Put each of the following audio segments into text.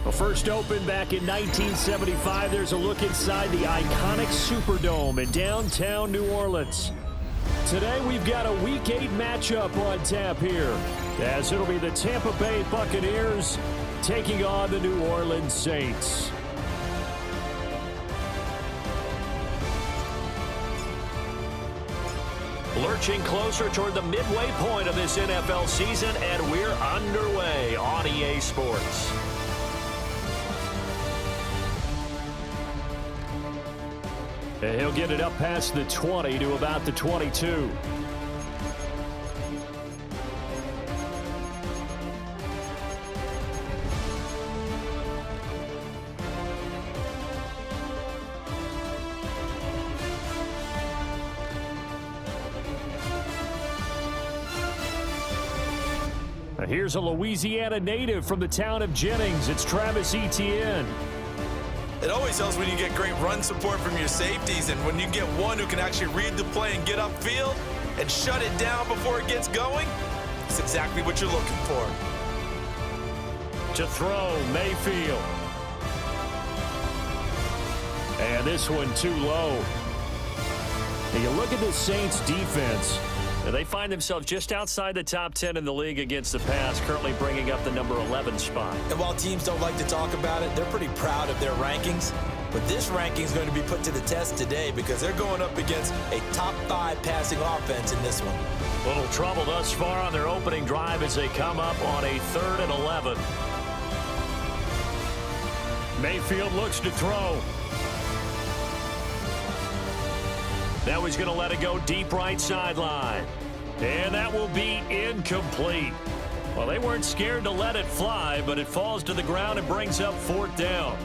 Well, first opened back in 1975, there's a look inside the iconic Superdome in downtown New Orleans. Today, we've got a Week 8 matchup on tap here, as it'll be the Tampa Bay Buccaneers taking on the New Orleans Saints. Lurching closer toward the midway point of this NFL season, and we're underway on EA Sports. And he'll get it up past the 20 to about the 22. Here's a Louisiana native from the town of Jennings. It's Travis Etienne. It always helps when you get great run support from your safeties, and when you get one who can actually read the play and get upfield and shut it down before it gets going, it's exactly what you're looking for. To throw, Mayfield. And this one too low. And you look at the Saints defense. They find themselves just outside the top 10 in the league against the pass, currently bringing up the number 11 spot. And while teams don't like to talk about it, they're pretty proud of their rankings. But this ranking is going to be put to the test today because they're going up against a top 5 passing offense in this one. Little trouble thus far on their opening drive as they come up on a 3rd and 11. Mayfield looks to throw. Now he's going to let it go deep right sideline. And that will be incomplete. Well, they weren't scared to let it fly, but it falls to the ground and brings up 4th down.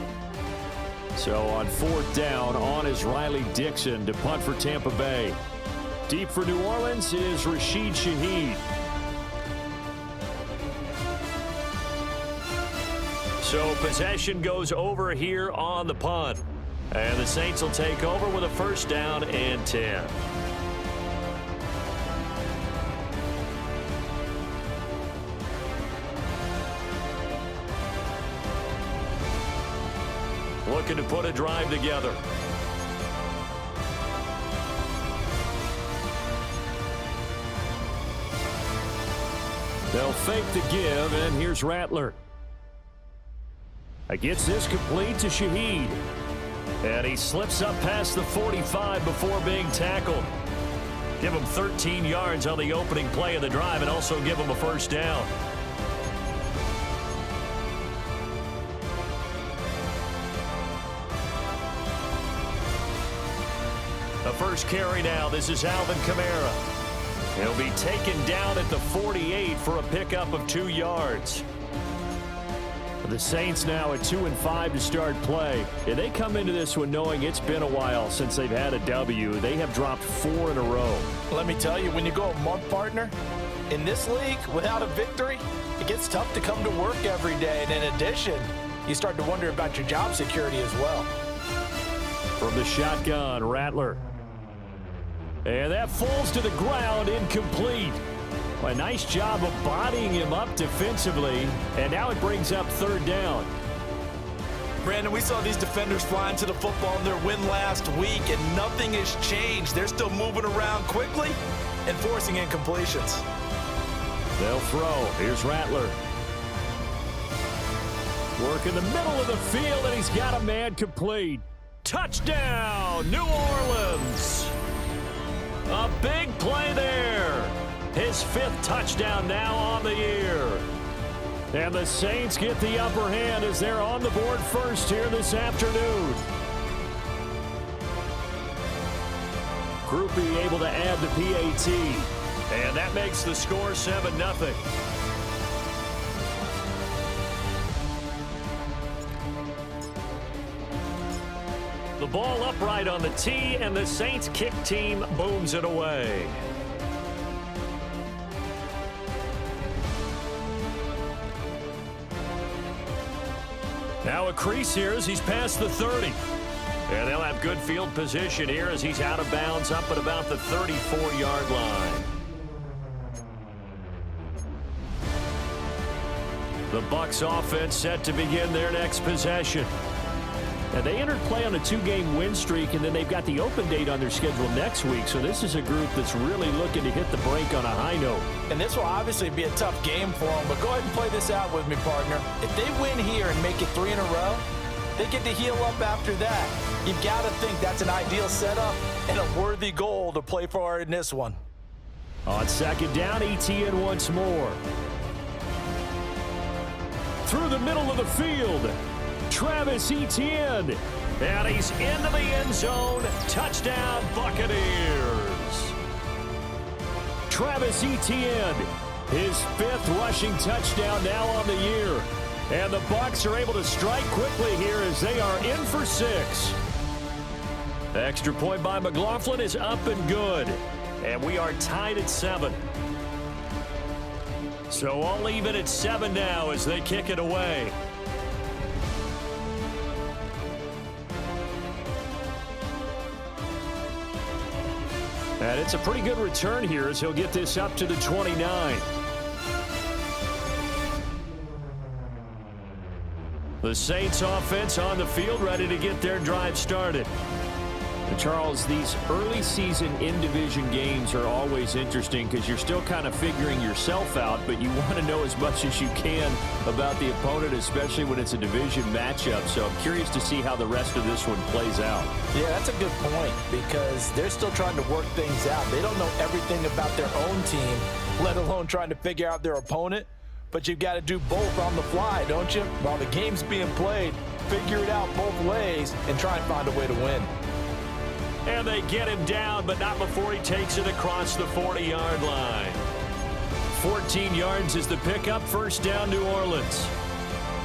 So on 4th down, on is Riley Dixon to punt for Tampa Bay. Deep for New Orleans is Rashid Shaheed. So possession goes over here on the punt. And the Saints will take over with a 1st down and 10. Looking to put a drive together. They'll fake the give, and here's Rattler. Gets this complete to Shaheed. And he slips up past the 45 before being tackled. Give him 13 yards on the opening play of the drive and also give him a 1st down. The first carry now. This is Alvin Kamara. He'll be taken down at the 48 for a pickup of 2 yards. The Saints now at 2-5 to start play. And they come into this one knowing it's been a while since they've had a W. They have dropped 4 in a row. Let me tell you, when you go a month, partner, in this league, without a victory, it gets tough to come to work every day. And in addition, you start to wonder about your job security as well. From the shotgun, Rattler. And that falls to the ground, incomplete. A nice job of bodying him up defensively, and now it brings up 3rd down. Brandon, we saw these defenders flying to the football in their win last week, and nothing has changed. They're still moving around quickly and forcing incompletions. They'll throw. Here's Rattler. Work in the middle of the field, and he's got a man complete. Touchdown, New Orleans. A big play there. His 5th touchdown now on the year. And the Saints get the upper hand as they're on the board first here this afternoon. Groupie able to add the PAT. And that makes the score 7-0. The ball upright on the tee, and the Saints kick team booms it away. Now a crease here as he's past the 30. And they'll have good field position here as he's out of bounds up at about the 34-yard line. The Bucs offense set to begin their next possession. And they entered play on a 2-game win streak, and then they've got the open date on their schedule next week. So this is a group that's really looking to hit the break on a high note. And this will obviously be a tough game for them, but go ahead and play this out with me, partner. If they win here and make it 3 in a row, they get to heal up after that. You've got to think that's an ideal setup and a worthy goal to play for in this one. On second down, Etienne once more. Through the middle of the field, Travis Etienne. And he's into the end zone. Touchdown, Buccaneers. Travis Etienne, his 5th rushing touchdown now on the year. And the Bucs are able to strike quickly here as they are in for 6. The extra point by McLaughlin is up and good. And we are tied at 7. So all even at 7 now as they kick it away. And it's a pretty good return here as he'll get this up to the 29. The Saints offense on the field ready to get their drive started. And Charles, these early season in-division games are always interesting because you're still kind of figuring yourself out, but you want to know as much as you can about the opponent, especially when it's a division matchup. So I'm curious to see how the rest of this one plays out. Yeah, that's a good point because they're still trying to work things out. They don't know everything about their own team, let alone trying to figure out their opponent. But you've got to do both on the fly, don't you? While the game's being played, figure it out both ways and try and find a way to win. And they get him down, but not before he takes it across the 40-yard line. 14 yards is the pickup. First down, New Orleans.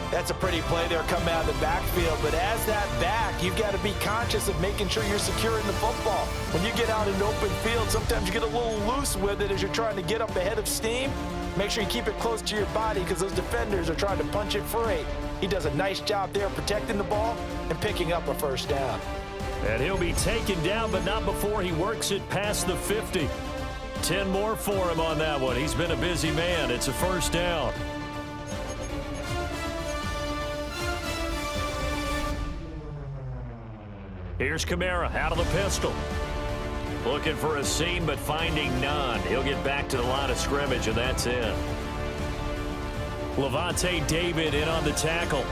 That's a pretty play there coming out of the backfield, but as that back, you've got to be conscious of making sure you're securing the football. When you get out in open field, sometimes you get a little loose with it as you're trying to get up ahead of steam. Make sure you keep it close to your body because those defenders are trying to punch it free. He does a nice job there protecting the ball and picking up a first down. And he'll be taken down, but not before he works it past the 50. 10 more for him on that one. He's been a busy man. It's a first down. Here's Kamara out of the pistol. Looking for a seam, but finding none. He'll get back to the line of scrimmage, and that's it. Levante David in on the tackle.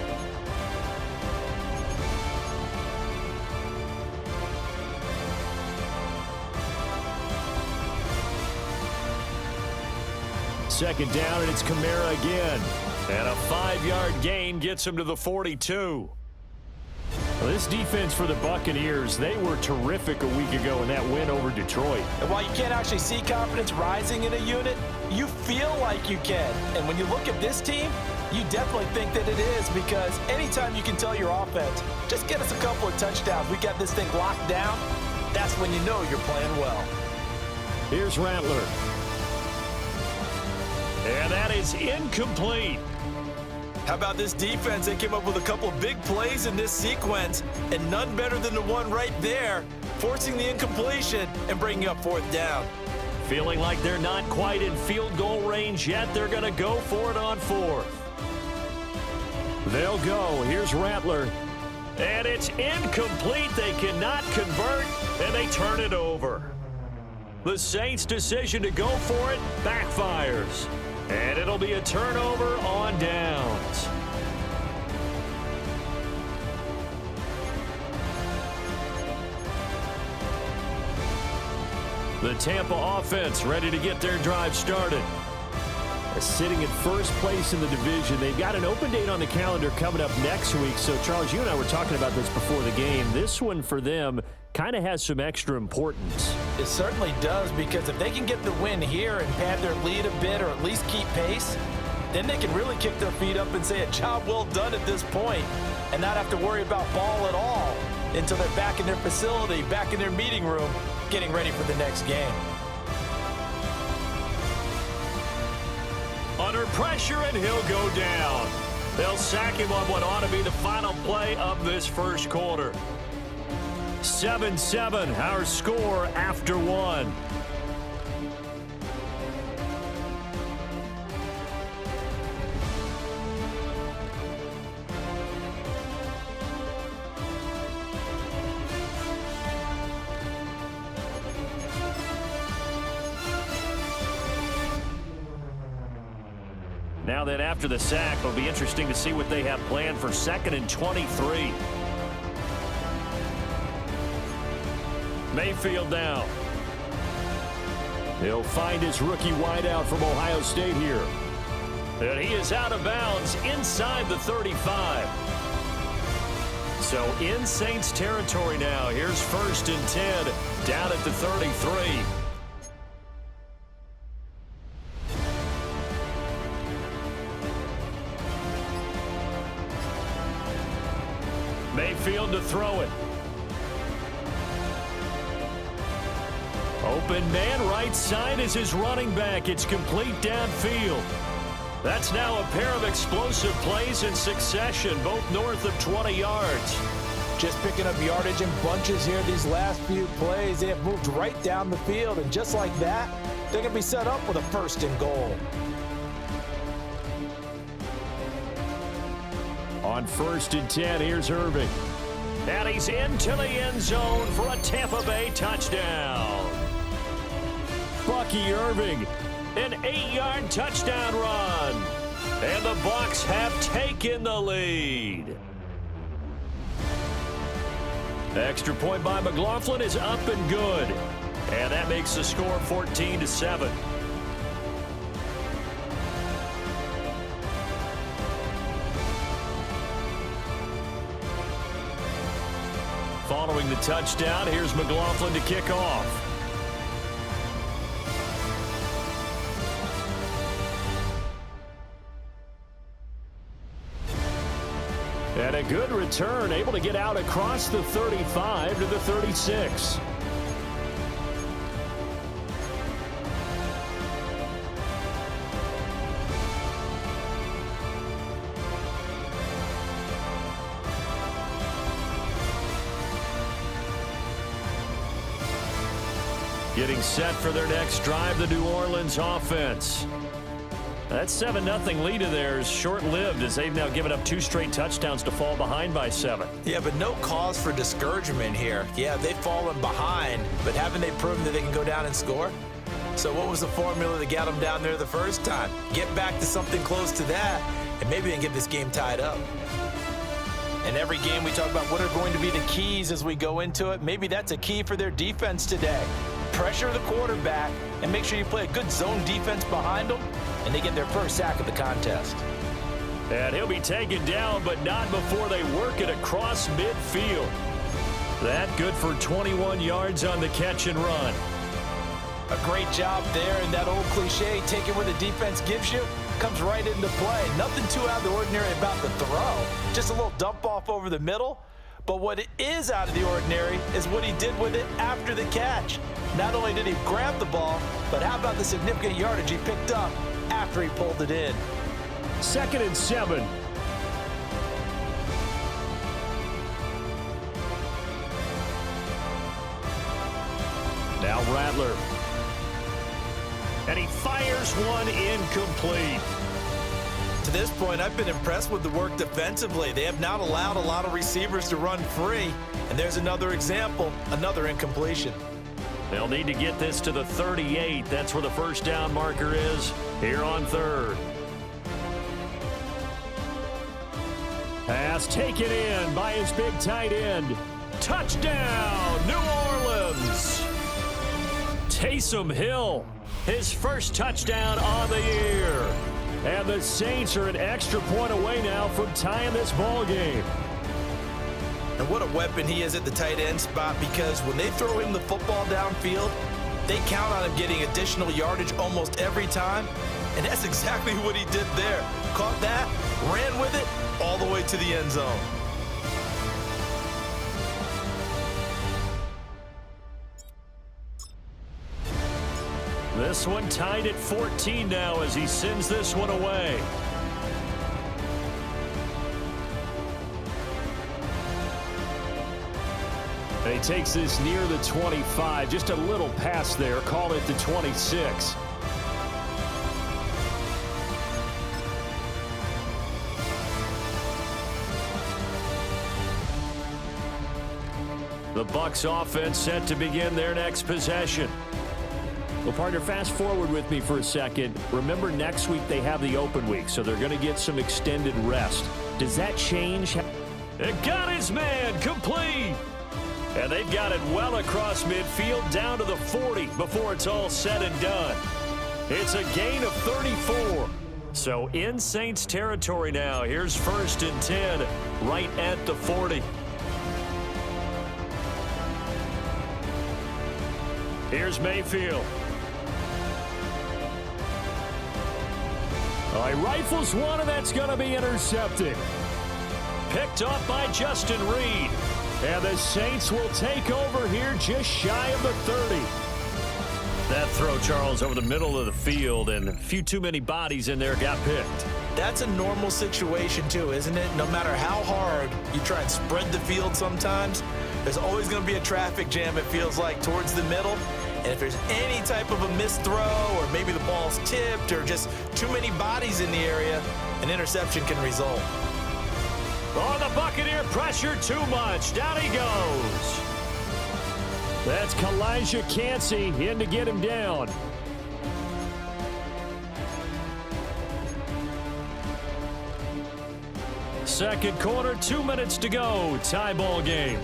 Second down, and it's Kamara again. And a 5-yard gain gets him to the 42. Well, this defense for the Buccaneers, they were terrific a week ago in that win over Detroit. And while you can't actually see confidence rising in a unit, you feel like you can. And when you look at this team, you definitely think that it is because anytime you can tell your offense, just get us a couple of touchdowns, we got this thing locked down, that's when you know you're playing well. Here's Rattler. And that is incomplete. How about this defense? They came up with a couple of big plays in this sequence, and none better than the one right there, forcing the incompletion and bringing up 4th down. Feeling like they're not quite in field goal range yet, they're going to go for it on 4th. They'll go. Here's Rattler. And it's incomplete. They cannot convert, and they turn it over. The Saints' decision to go for it backfires. And it'll be a turnover on downs. The Tampa offense ready to get their drive started. Sitting in first place in the division. They've got an open date on the calendar coming up next week. So, Charles, you and I were talking about this before the game. This one for them kind of has some extra importance. It certainly does, because if they can get the win here and pad their lead a bit or at least keep pace, then they can really kick their feet up and say a job well done at this point and not have to worry about ball at all until they're back in their facility, back in their meeting room, getting ready for the next game. Under pressure, and he'll go down. They'll sack him on what ought to be the final play of this first quarter. 7-7, our score after 1. Now then, after the sack, it'll be interesting to see what they have planned for 2nd and 23. Mayfield now. He'll find his rookie wideout from Ohio State here. And he is out of bounds inside the 35. So in Saints territory now. Here's 1st and 10 down at the 33. Mayfield to throw it. Open man right side is his running back. It's complete downfield. That's now a pair of explosive plays in succession, both north of 20 yards. Just picking up yardage in bunches here these last few plays. They have moved right down the field, and just like that, they're going to be set up with a 1st and goal. On 1st and 10, here's Irving. And he's into the end zone for a Tampa Bay touchdown. Bucky Irving, an 8-yard touchdown run. And the Bucs have taken the lead. The extra point by McLaughlin is up and good. And that makes the score 14-7. Following the touchdown, here's McLaughlin to kick off. And a good return, able to get out across the 35 to the 36. Getting set for their next drive, the New Orleans offense. That 7-0 lead of theirs short-lived as they've now given up 2 straight touchdowns to fall behind by 7. Yeah, but no cause for discouragement here. Yeah, they've fallen behind, but haven't they proven that they can go down and score? So what was the formula that got them down there the first time? Get back to something close to that, and maybe they can get this game tied up. In every game we talk about what are going to be the keys as we go into it. Maybe that's a key for their defense today. Pressure the quarterback and make sure you play a good zone defense behind them, and they get their first sack of the contest. And he'll be taken down, but not before they work it across midfield. That good for 21 yards on the catch and run. A great job there, and that old cliche, take it where the defense gives you, comes right into play. Nothing too out of the ordinary about the throw. Just a little dump off over the middle. But what is out of the ordinary is what he did with it after the catch. Not only did he grab the ball, but how about the significant yardage he picked up after he pulled it in? 2nd and 7. Now Rattler. And he fires one incomplete. To this point, I've been impressed with the work defensively. They have not allowed a lot of receivers to run free. And there's another example, another incompletion. They'll need to get this to the 38. That's where the first down marker is here on 3rd. Pass taken in by his big tight end. Touchdown, New Orleans. Taysom Hill, his first touchdown on the year. And the Saints are an extra point away now from tying this ball game. And what a weapon he is at the tight end spot, because when they throw him the football downfield, they count on him getting additional yardage almost every time. And that's exactly what he did there. Caught that, ran with it, all the way to the end zone. This one tied at 14 now as he sends this one away. And he takes this near the 25. Just a little pass there. Call it the 26. The Bucs offense set to begin their next possession. Well, partner, fast forward with me for a second. Remember, next week they have the open week, so they're going to get some extended rest. Does that change? And got his man complete. And they've got it well across midfield down to the 40 before it's all said and done. It's a gain of 34. So in Saints territory now. Here's 1st and 10 right at the 40. Here's Mayfield. All right, rifles one, and that's going to be intercepted. Picked off by Justin Reed. And the Saints will take over here just shy of the 30. That throw, Charles, over the middle of the field, and a few too many bodies in there got picked. That's a normal situation, too, isn't it? No matter how hard you try and spread the field sometimes, there's always going to be a traffic jam, it feels like, towards the middle. And if there's any type of a missed throw, or maybe the ball's tipped, or just too many bodies in the area, an interception can result. Oh, the Buccaneer pressure too much. Down he goes. That's Kalijah Cansey in to get him down. Second quarter, 2 minutes to go. Tie ball game.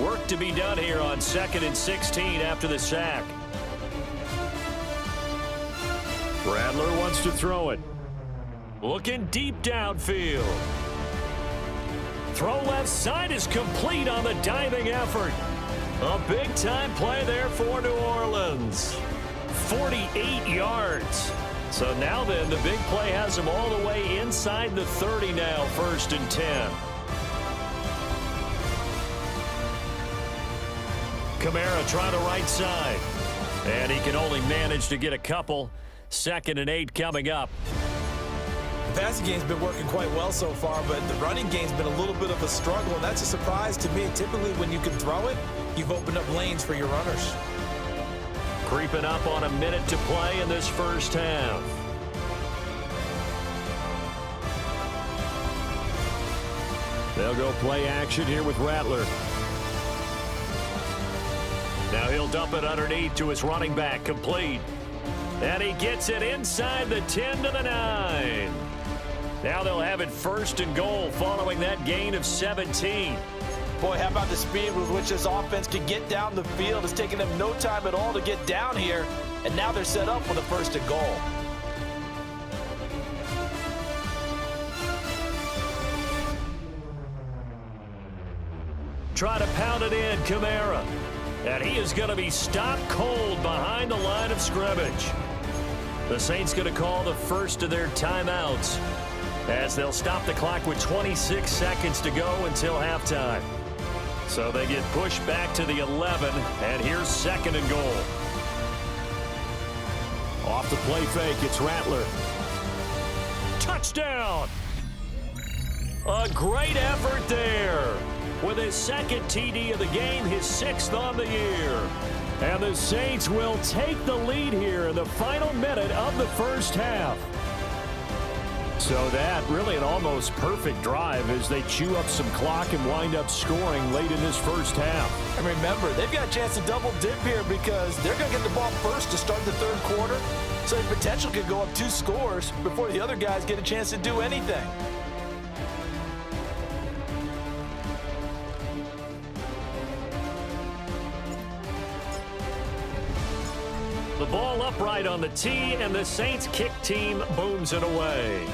Work to be done here on 2nd and 16 after the sack. Rattler wants to throw it. Looking deep downfield. Throw left side is complete on the diving effort. A big-time play there for New Orleans. 48 yards. So now then, the big play has them all the way inside the 30 now, 1st and 10. Kamara trying the right side. And he can only manage to get a couple. 2nd and 8 coming up. The passing game's been working quite well so far, but the running game's been a little bit of a struggle, and that's a surprise to me. Typically, when you can throw it, you've opened up lanes for your runners. Creeping up on a minute to play in this first half. They'll go play action here with Rattler. Now he'll dump it underneath to his running back, complete. And he gets it inside the 10 to the 9. Now they'll have it 1st and goal following that gain of 17. Boy, how about the speed with which this offense can get down the field? It's taken them no time at all to get down here, and now they're set up for the 1st and goal. Try to pound it in, Kamara. And he is going to be stopped cold behind the line of scrimmage. The Saints going to call the first of their timeouts as they'll stop the clock with 26 seconds to go until halftime. So they get pushed back to the 11, and here's 2nd and goal. Off the play fake, it's Rattler. Touchdown! A great effort there. With his 2nd TD of the game, his 6th on the year. And the Saints will take the lead here in the final minute of the first half. So that really an almost perfect drive as they chew up some clock and wind up scoring late in this first half. And remember, they've got a chance to double dip here because they're going to get the ball first to start the 3rd quarter. So the potential could go up 2 scores before the other guys get a chance to do anything. The ball upright on the tee, and the Saints kick team booms it away.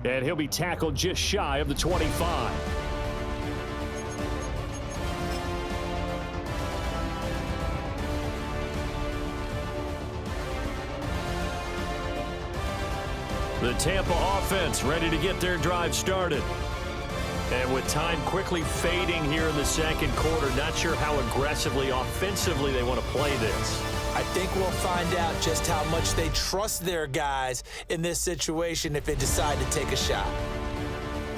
And he'll be tackled just shy of the 25. The Tampa offense ready to get their drive started. And with time quickly fading here in the 2nd quarter, not sure how aggressively, offensively they want to play this. I think we'll find out just how much they trust their guys in this situation if they decide to take a shot.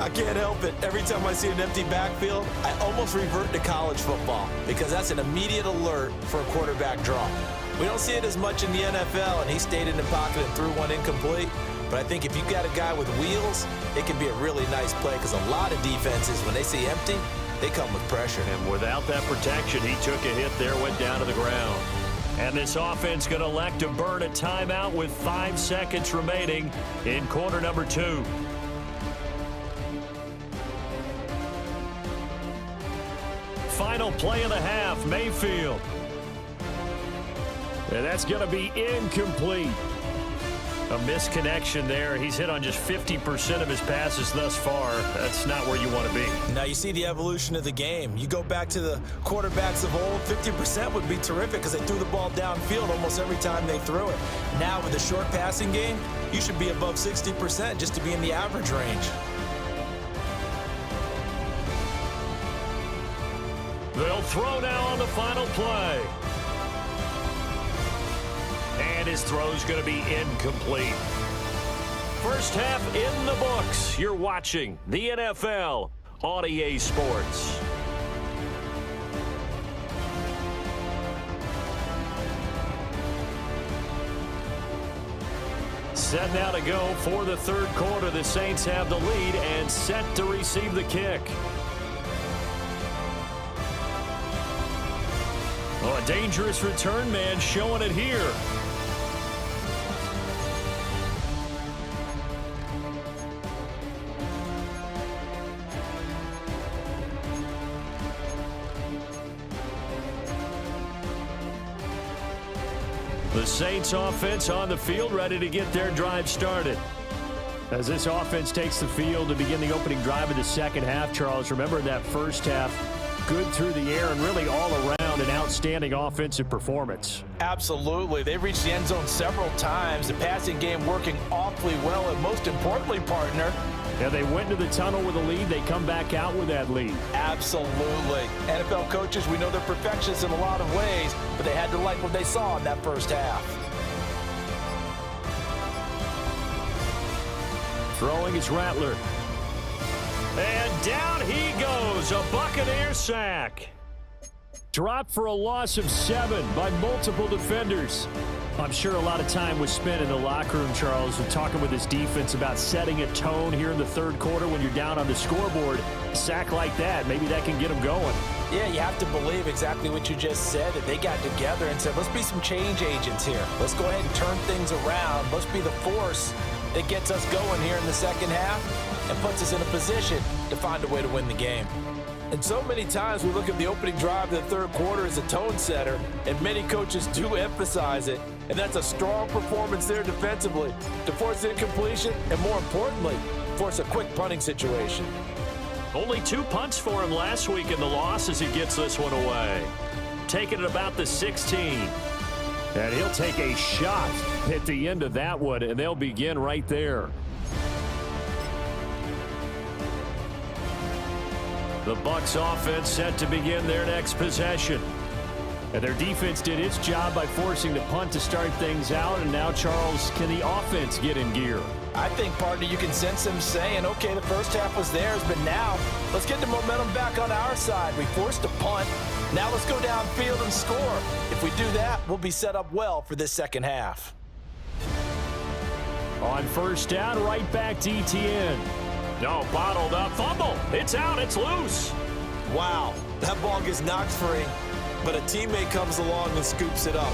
I can't help it. Every time I see an empty backfield, I almost revert to college football because that's an immediate alert for a quarterback draw. We don't see it as much in the NFL, and he stayed in the pocket and threw one incomplete. But I think if you got a guy with wheels, it can be a really nice play because a lot of defenses, when they see empty, they come with pressure. And without that protection, he took a hit there, went down to the ground. And this offense going to elect to burn a timeout with 5 seconds remaining in quarter number 2. Final play of the half, Mayfield. And that's going to be incomplete. A misconnection there. He's hit on just 50% of his passes thus far. That's not where you want to be. Now you see the evolution of the game. You go back to the quarterbacks of old, 50% would be terrific because they threw the ball downfield almost every time they threw it. Now with the short passing game, you should be above 60% just to be in the average range. They'll throw now on the final play. And his throw's going to be incomplete. First half in the books. You're watching the NFL on EA Sports. Set now to go for the third quarter. The Saints have the lead and set to receive the kick. Oh, a dangerous return man showing it here. The Saints offense on the field, ready to get their drive started. As this offense takes the field to begin the opening drive of the second half, Charles, remember in that first half, good through the air and really all around an outstanding offensive performance. Absolutely. They reached the end zone several times. The passing game working awfully well, and most importantly, partner, yeah, they went to the tunnel with a lead. They come back out with that lead. Absolutely. NFL coaches, we know they're perfectionists in a lot of ways, but they had to like what they saw in that first half. Throwing is Rattler. And down he goes. A Buccaneer sack. Dropped for a loss of 7 by multiple defenders. I'm sure a lot of time was spent in the locker room, Charles, and talking with his defense about setting a tone here in the third quarter when you're down on the scoreboard. A sack like that, maybe that can get them going. Yeah, you have to believe exactly what you just said, that they got together and said, let's be some change agents here. Let's go ahead and turn things around. Let's be the force that gets us going here in the second half and puts us in a position to find a way to win the game. And so many times we look at the opening drive of the third quarter as a tone setter, and many coaches do emphasize it. And that's a strong performance there defensively to force incompletion and, more importantly, force a quick punting situation. Only 2 punts for him last week in the loss as he gets this one away. Taking it about the 16. And he'll take a shot at the end of that one, and they'll begin right there. The Bucs offense set to begin their next possession. And their defense did its job by forcing the punt to start things out. And now, Charles, can the offense get in gear? I think, partner, you can sense them saying, okay, the first half was theirs, but now let's get the momentum back on our side. We forced a punt. Now let's go downfield and score. If we do that, we'll be set up well for this second half. On first down, right back to ETN. No, bottled up, fumble. It's out, it's loose. Wow, that ball gets knocked free, but a teammate comes along and scoops it up.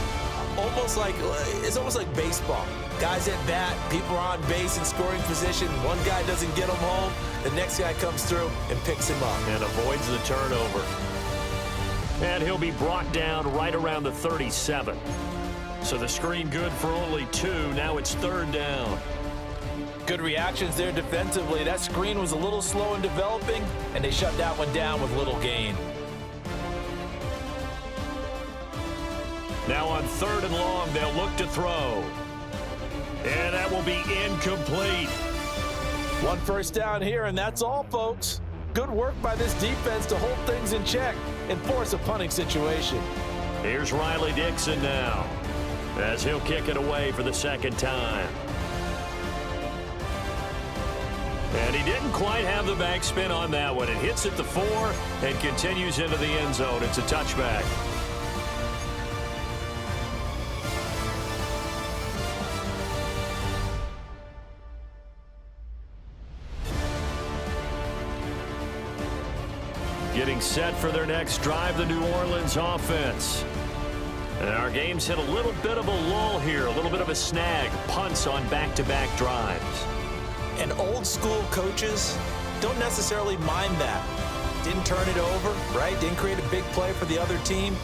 It's almost like baseball. Guys at bat, people are on base in scoring position. One guy doesn't get him home. The next guy comes through and picks him up. And avoids the turnover. And he'll be brought down right around the 37. So the screen good for only 2. Now it's third down. Good reactions there defensively. That screen was a little slow in developing, and they shut that one down with little gain. Now on third and long, they'll look to throw. And that will be incomplete. One first down here, and that's all, folks. Good work by this defense to hold things in check and force a punting situation. Here's Riley Dixon now, as he'll kick it away for the second time. And he didn't quite have the backspin on that one. It hits at the 4 and continues into the end zone. It's a touchback. set for their next drive, the New Orleans offense. And our game's hit a little bit of a lull here, a little bit of a snag. Punts on back-to-back drives. And old school coaches don't necessarily mind that. Didn't turn it over, right? Didn't create a big play for the other team.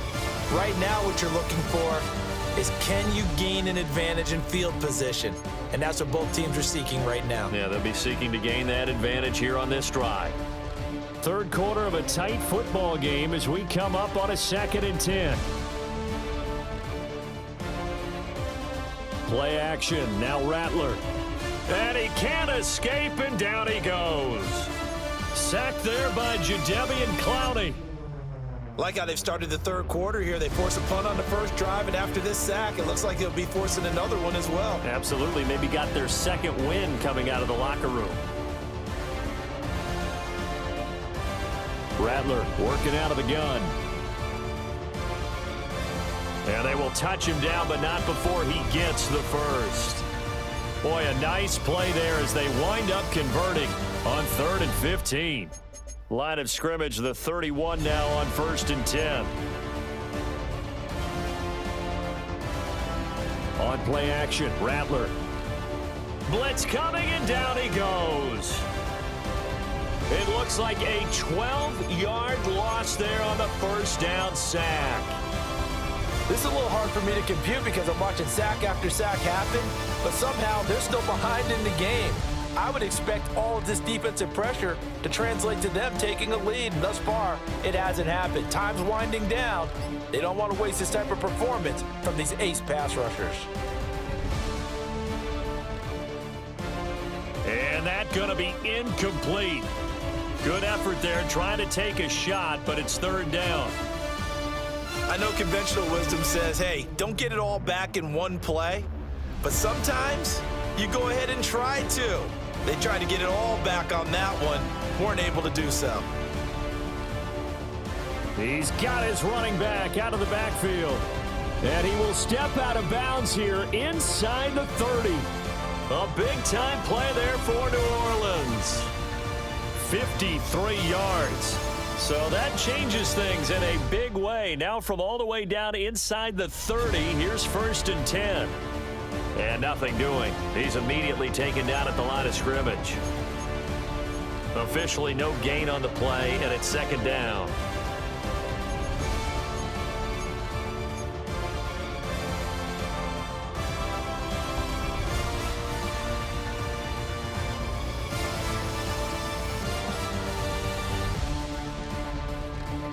Right now what you're looking for is, can you gain an advantage in field position? And that's what both teams are seeking right now. Yeah, they'll be seeking to gain that advantage here on this drive. Third quarter of a tight football game as we come up on a 2nd and 10. Play action, now Rattler. And he can't escape, and down he goes. Sacked there by Jadeveon Clowney. Like how they've started the third quarter here. They force a punt on the first drive, and after this sack, it looks like they'll be forcing another one as well. Absolutely. Maybe got their second win coming out of the locker room. Rattler working out of the gun. And they will touch him down, but not before he gets the first. Boy, a nice play there as they wind up converting on 3rd and 15. Line of scrimmage, the 31 now on 1st and 10. On play action, Rattler. Blitz coming, and down he goes. It looks like a 12-yard loss there on the first down sack. This is a little hard for me to compute because I'm watching sack after sack happen, but somehow they're still behind in the game. I would expect all of this defensive pressure to translate to them taking a lead, and thus far, it hasn't happened. Time's winding down. They don't want to waste this type of performance from these ace pass rushers. And that's going to be incomplete. Good effort there, trying to take a shot, but it's 3rd down. I know conventional wisdom says, hey, don't get it all back in one play, but sometimes you go ahead and try to. They tried to get it all back on that one, weren't able to do so. He's got his running back out of the backfield, and he will step out of bounds here inside the 30. A big-time play there for New Orleans. 53 yards. So that changes things in a big way. Now from all the way down inside the 30, here's 1st and 10. And nothing doing. He's immediately taken down at the line of scrimmage. Officially no gain on the play, and it's 2nd down.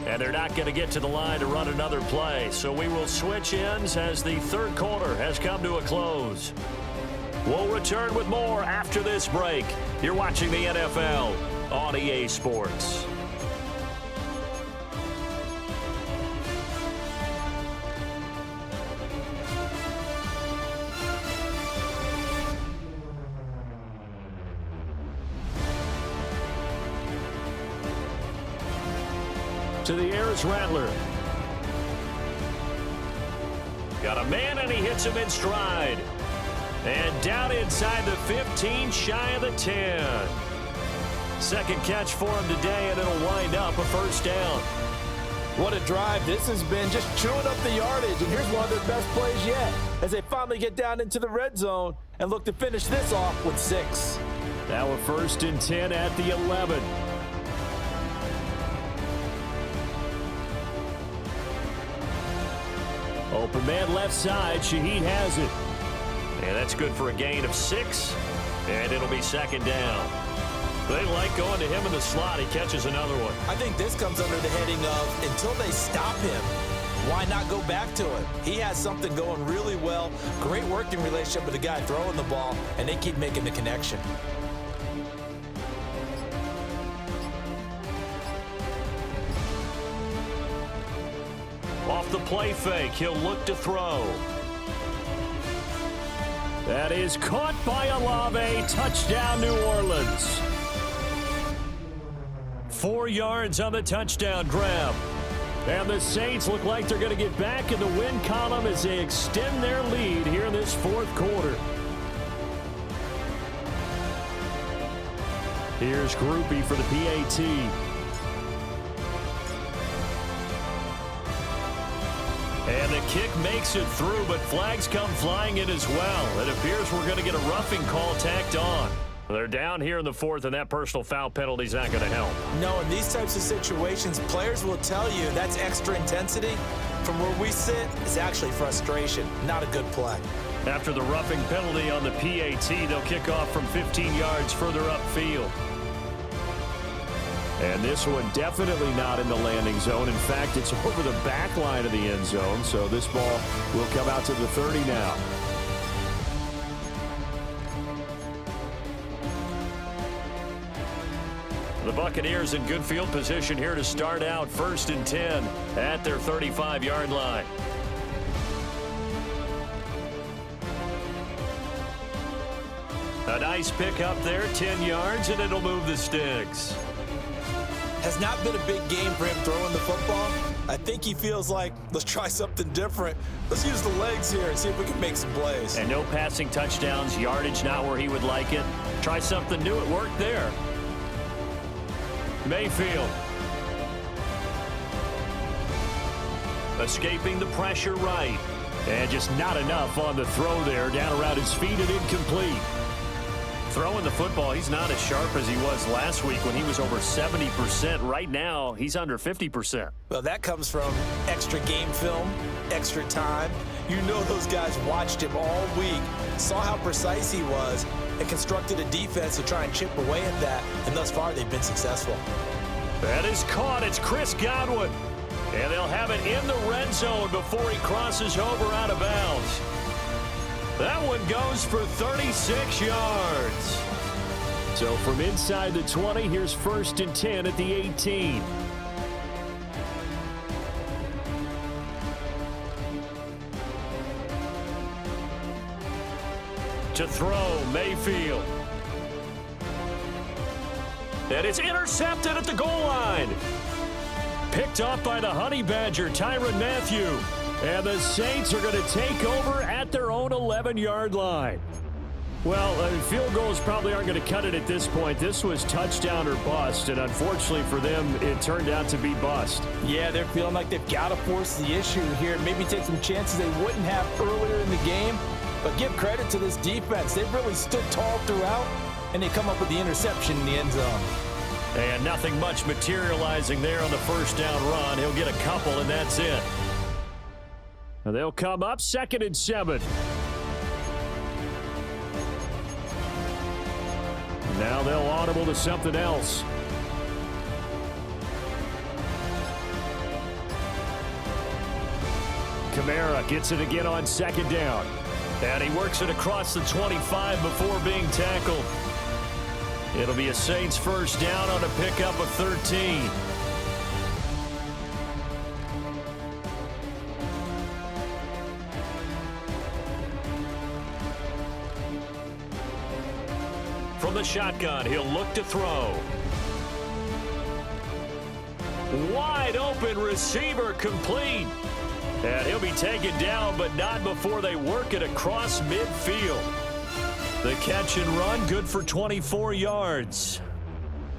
And they're not going to get to the line to run another play. So we will switch ends as the third quarter has come to a close. We'll return with more after this break. You're watching the NFL on EA Sports. To the air is Rattler. Got a man, and he hits him in stride. And down inside the 15, shy of the 10. Second catch for him today, and it'll wind up a first down. What a drive this has been, just chewing up the yardage. And here's one of their best plays yet as they finally get down into the red zone and look to finish this off with 6. Now a 1st and 10 at the 11. Open man left side. Shaheed has it. And that's good for a gain of 6. And it'll be 2nd down. They like going to him in the slot. He catches another one. I think this comes under the heading of, until they stop him, why not go back to it? He has something going really well. Great working relationship with the guy throwing the ball, and they keep making the connection. Off the play fake, he'll look to throw. That is caught by Olave. Touchdown, New Orleans. 4 yards on the touchdown grab. And the Saints look like they're going to get back in the win column as they extend their lead here in this fourth quarter. Here's Groupie for the PAT. kick makes it through, but flags come flying in as well. It appears we're going to get a roughing call tacked on. They're down here in the fourth, and that personal foul penalty is not going to help. No, in these types of situations, players will tell you that's extra intensity. From where we sit, it's actually frustration, not a good play. After the roughing penalty on the PAT, they'll kick off from 15 yards further upfield. And this one definitely not in the landing zone. In fact, it's over the back line of the end zone, so this ball will come out to the 30 now. The Buccaneers in good field position here to start out 1st and 10 at their 35-yard line. A nice pick up there, 10 yards, and it'll move the sticks. Has not been a big game for him throwing the football. I think he feels like, let's try something different. Let's use the legs here and see if we can make some plays. And no passing touchdowns, yardage not where he would like it. Try something new, it worked there. Mayfield. Escaping the pressure right. And just not enough on the throw there. Down around his feet and incomplete. Throwing the football, he's not as sharp as he was last week when he was over 70%. Right now, he's under 50%. Well, that comes from extra game film, extra time. You know those guys watched him all week, saw how precise he was, and constructed a defense to try and chip away at that, and thus far they've been successful. That is caught. It's Chris Godwin. And they'll have it in the red zone before he crosses over out of bounds. That one goes for 36 yards. So from inside the 20, here's 1st and 10 at the 18. To throw, Mayfield. And it's intercepted at the goal line. Picked off by the Honey Badger, Tyrann Mathieu. And the Saints are going to take over at their own 11-yard line. Well, field goals probably aren't going to cut it at this point. This was touchdown or bust, and unfortunately for them, it turned out to be bust. Yeah, they're feeling like they've got to force the issue here, maybe take some chances they wouldn't have earlier in the game. But give credit to this defense. They've really stood tall throughout, and they come up with the interception in the end zone. And nothing much materializing there on the first down run. He'll get a couple, and that's it. And they'll come up 2nd and 7. Now they'll audible to something else. Kamara gets it again on 2nd down. And he works it across the 25 before being tackled. It'll be a Saints first down on a pickup of 13. From the shotgun, he'll look to throw. Wide open receiver complete. And he'll be taken down, but not before they work it across midfield. The catch and run, good for 24 yards.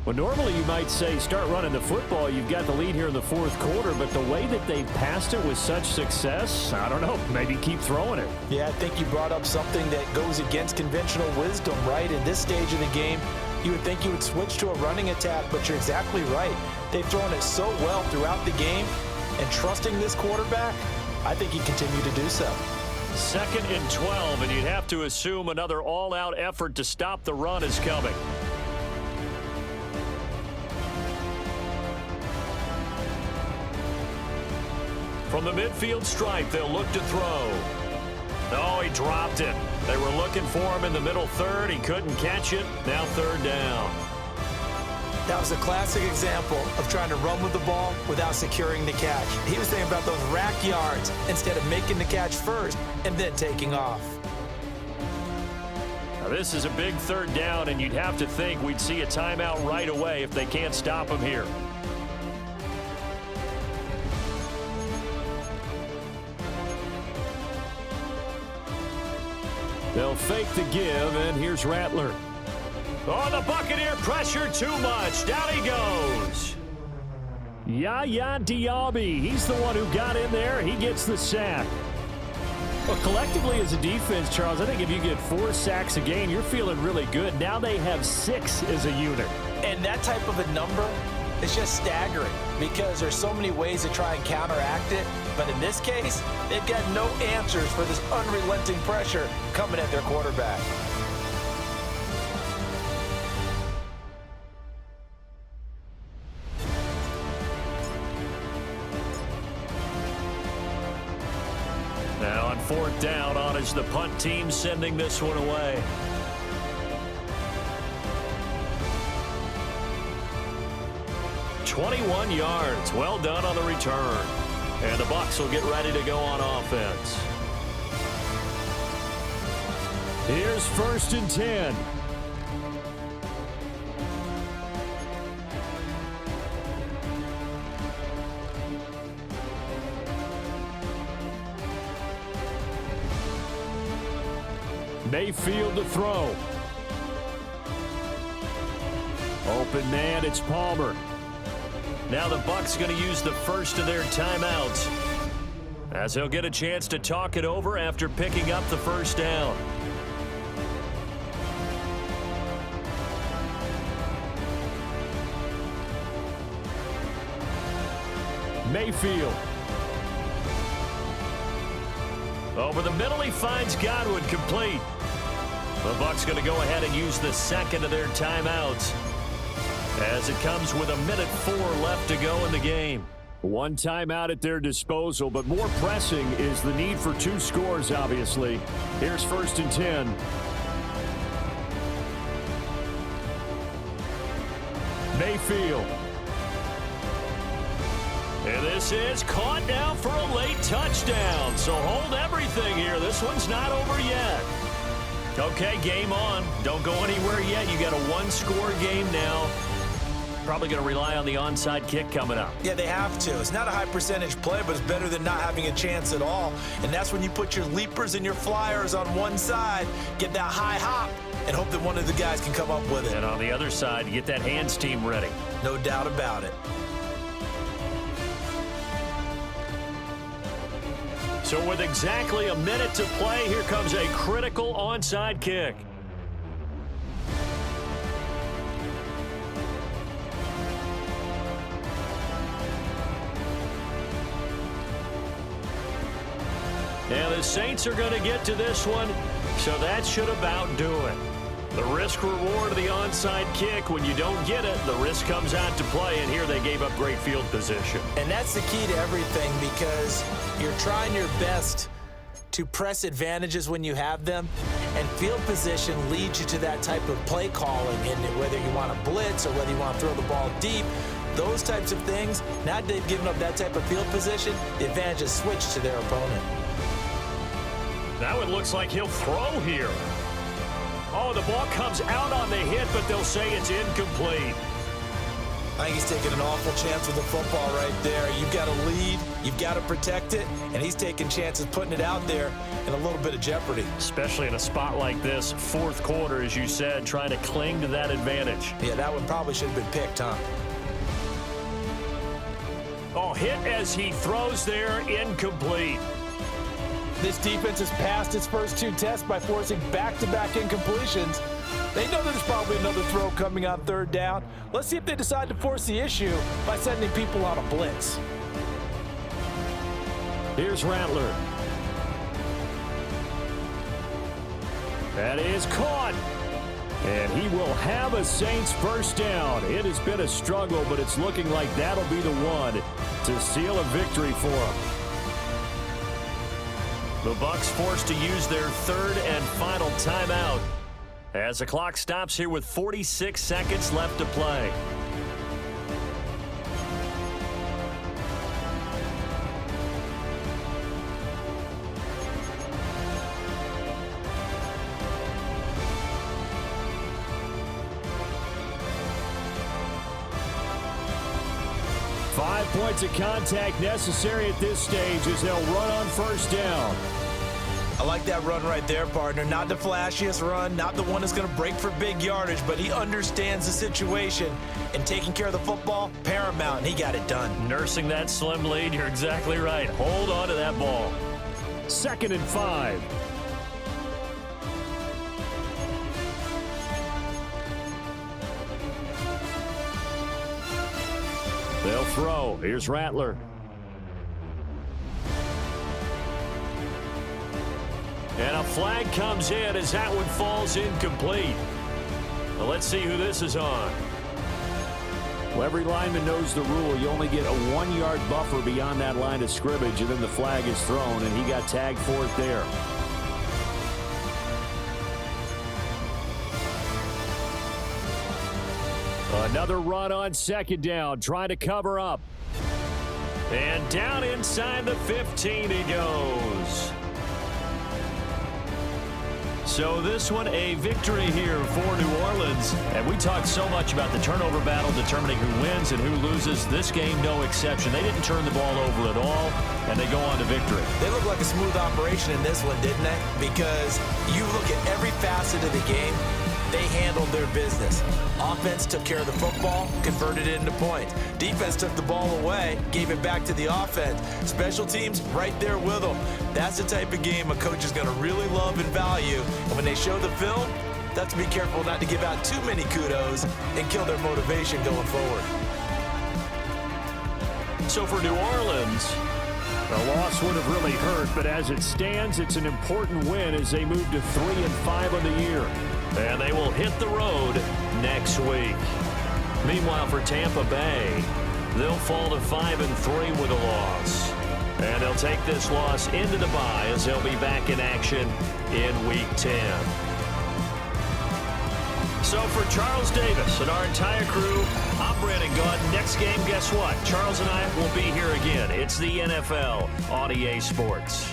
Well, normally you might say start running the football. You've got the lead here in the 4th quarter, but the way that they passed it with such success, I don't know, maybe keep throwing it. Yeah, I think you brought up something that goes against conventional wisdom, right? In this stage of the game, you would think you would switch to a running attack, but you're exactly right. They've thrown it so well throughout the game, and trusting this quarterback, I think he continued to do so. 2nd and 12, and you'd have to assume another all-out effort to stop the run is coming. From the midfield stripe, they'll look to throw. Oh, he dropped it. They were looking for him in the middle 3rd. He couldn't catch it. Now 3rd down. That was a classic example of trying to run with the ball without securing the catch. He was thinking about those rack yards instead of making the catch first and then taking off. Now this is a big 3rd down, and you'd have to think we'd see a timeout right away if they can't stop him here. They'll fake the give, and here's Rattler. Oh, the Buccaneer pressure too much. Down he goes. Yaya Diaby, he's the one who got in there. He gets the sack. Well, collectively as a defense, Charles, I think if you get 4 sacks a game, you're feeling really good. Now they have 6 as a unit. And that type of a number is just staggering because there's so many ways to try and counteract it. But in this case, they've got no answers for this unrelenting pressure coming at their quarterback. Now on 4th down, on is the punt team sending this one away. "21 yards. Well done on the return. And the Bucs will get ready to go on offense. Here's 1st and 10. Mayfield to throw. Open man, it's Palmer. Now the Bucs going to use the first of their timeouts as they'll get a chance to talk it over after picking up the 1st down. Mayfield. Over the middle, he finds Godwin, complete. The Bucs going to go ahead and use the 2nd of their timeouts as it comes with 1:04 left to go in the game. 1 timeout at their disposal, but more pressing is the need for 2 scores, obviously. Here's 1st and 10. Mayfield. And this is caught now for a late touchdown. So hold everything here. This one's not over yet. Okay, game on. Don't go anywhere yet. You got a 1-score game now. Probably going to rely on the onside kick coming up. Yeah, they have to. It's not a high percentage play, but it's better than not having a chance at all. And that's when you put your leapers and your flyers on one side, get that high hop, and hope that one of the guys can come up with it. And on the other side, you get that hands team ready. No doubt about it. So with exactly a minute to play, here comes a critical onside kick. And the Saints are going to get to this one, so that should about do it. The risk-reward of the onside kick, when you don't get it, the risk comes out to play, and here they gave up great field position. And that's the key to everything, because you're trying your best to press advantages when you have them, and field position leads you to that type of play calling, and whether you want to blitz or whether you want to throw the ball deep, those types of things, now that they've given up that type of field position, the advantage is switched to their opponent. Now it looks like he'll throw here. Oh, the ball comes out on the hit, but they'll say it's incomplete. I think he's taking an awful chance with the football right there. You've got to lead, you've got to protect it, and he's taking chances putting it out there in a little bit of jeopardy. Especially in a spot like this, fourth quarter, as you said, trying to cling to that advantage. Yeah, that one probably should have been picked, huh? Oh, hit as he throws there, incomplete. This defense has passed its first 2 tests by forcing back-to-back incompletions. They know there's probably another throw coming on 3rd down. Let's see if they decide to force the issue by sending people on a blitz. Here's Rattler. That is caught. And he will have a Saints first down. It has been a struggle, but it's looking like that'll be the one to seal a victory for him. The Bucs forced to use their 3rd and final timeout as the clock stops here with 46 seconds left to play. Five points of contact necessary at this stage as they'll run on first down. I like that run right there, partner. Not the flashiest run, not the one that's going to break for big yardage, but he understands the situation, and taking care of the football, paramount, and he got it done. Nursing that slim lead, you're exactly right. Hold on to that ball. 2nd and 5. They'll throw. Here's Rattler. And a flag comes in as that one falls incomplete. Well, let's see who this is on. Well, every lineman knows the rule. You only get a 1-yard buffer beyond that line of scrimmage, and then the flag is thrown, and he got tagged for it there. Another run on 2nd down, trying to cover up. And down inside the 15 he goes. So this one a victory here for New Orleans. And we talked so much about the turnover battle determining who wins and who loses. This game, no exception. They didn't turn the ball over at all, and they go on to victory. They look like a smooth operation in this one, didn't they? Because you look at every facet of the game, they handled their business. Offense took care of the football, converted it into points. Defense took the ball away, gave it back to the offense. Special teams right there with them. That's the type of game a coach is going to really love and value. And when they show the film, they have to be careful not to give out too many kudos and kill their motivation going forward. So for New Orleans, the loss would have really hurt, but as it stands, it's an important win as they move to 3-5 on the year. And they will hit the road next week. Meanwhile, for Tampa Bay, they'll fall to 5-3 with a loss. And they'll take this loss into the bye as they'll be back in action in Week 10. So for Charles Davis and our entire crew, I'm Brandon Gaudin. Next game, guess what? Charles and I will be here again. It's the NFL on EA Sports.